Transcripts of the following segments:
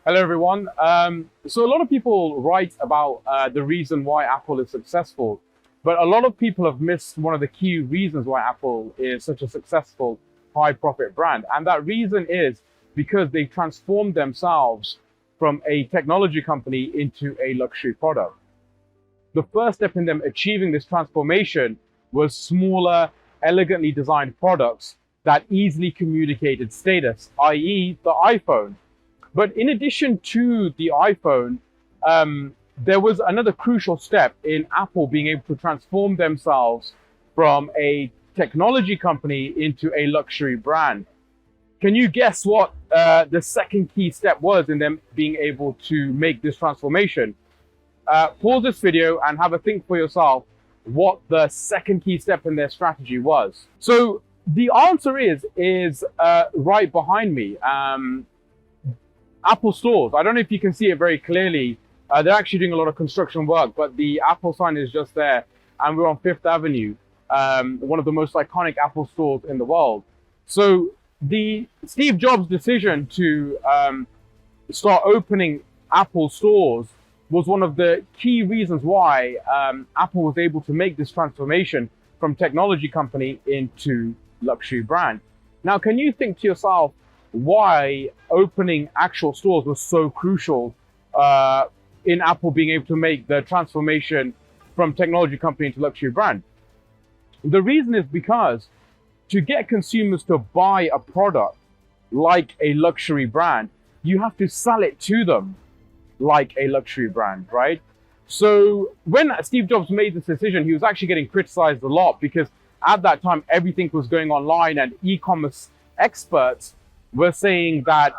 Hello, everyone. So a lot of people write about the reason why Apple is successful, but a lot of people have missed one of the key reasons why Apple is such a successful high profit brand. And that reason is because they transformed themselves from a technology company into a luxury product. The first step in them achieving this transformation was smaller, elegantly designed products that easily communicated status, i.e. the iPhone. But in addition to the iPhone, there was another crucial step in Apple being able to transform themselves from a technology company into a luxury brand. Can you guess what the second key step was in them being able to make this transformation? Pause this video and have a think for yourself what the second key step in their strategy was. So the answer is right behind me. Apple stores. I don't know if you can see it very clearly. They're actually doing a lot of construction work, but the Apple sign is just there. And we're on Fifth Avenue, one of the most iconic Apple stores in the world. So the Steve Jobs decision to start opening Apple stores was one of the key reasons why Apple was able to make this transformation from technology company into luxury brand. Now, can you think to yourself, why opening actual stores was so crucial in Apple being able to make the transformation from technology company into luxury brand? The reason is because to get consumers to buy a product like a luxury brand, you have to sell it to them like a luxury brand, right? So when Steve Jobs made this decision, he was actually getting criticized a lot because at that time, everything was going online and e-commerce experts were saying that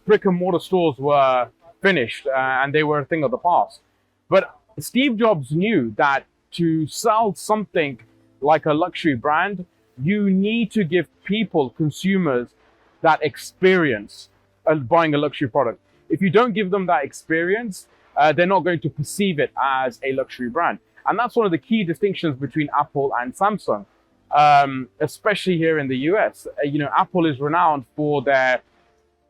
brick and mortar stores were finished and they were a thing of the past. But Steve Jobs knew that to sell something like a luxury brand, you need to give people, consumers, that experience of buying a luxury product. If you don't give them that experience, they're not going to perceive it as a luxury brand. And that's one of the key distinctions between Apple and Samsung. Especially here in the US, Apple is renowned for their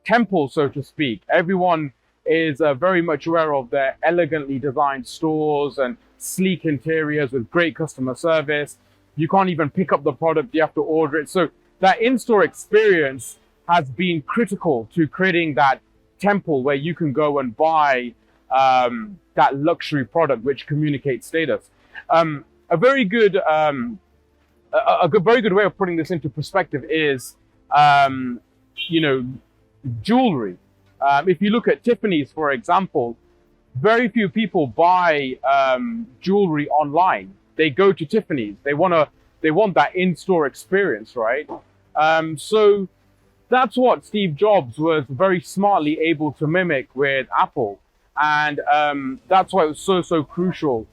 temple, so to speak. Everyone is very much aware of their elegantly designed stores and sleek interiors with great customer service. You can't even pick up the product, you have to order it. So that in-store experience has been critical to creating that temple where you can go and buy that luxury product which communicates status. A very good way of putting this into perspective is, jewelry. If you look at Tiffany's, for example, very few people buy jewelry online. They go to Tiffany's. They want that in-store experience, right? So that's what Steve Jobs was very smartly able to mimic with Apple, and that's why it was so crucial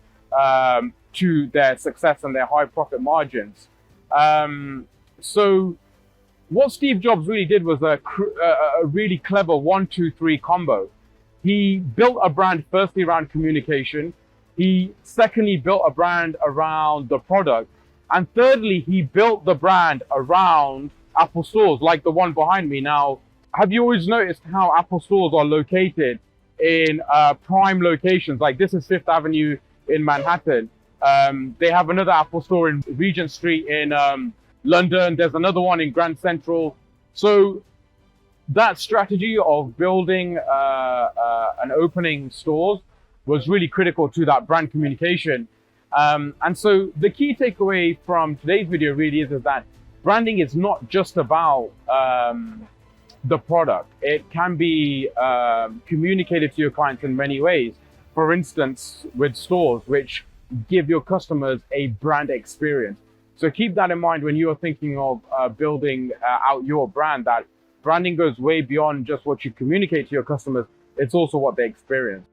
to their success and their high profit margins. So what Steve Jobs really did was a really clever 1-2-3 combo. He built a brand firstly around communication. He secondly built a brand around the product. And thirdly, he built the brand around Apple stores like the one behind me. Now, have you always noticed how Apple stores are located in prime locations? Like this is Fifth Avenue in Manhattan. They have another Apple store in Regent Street in London. There's another one in Grand Central. So that strategy of building and opening stores was really critical to that brand communication. And so the key takeaway from today's video really is that branding is not just about the product. It can be communicated to your clients in many ways. For instance, with stores, which give your customers a brand experience. So keep that in mind when you're thinking of building out your brand, that branding goes way beyond just what you communicate to your customers. It's also what they experience.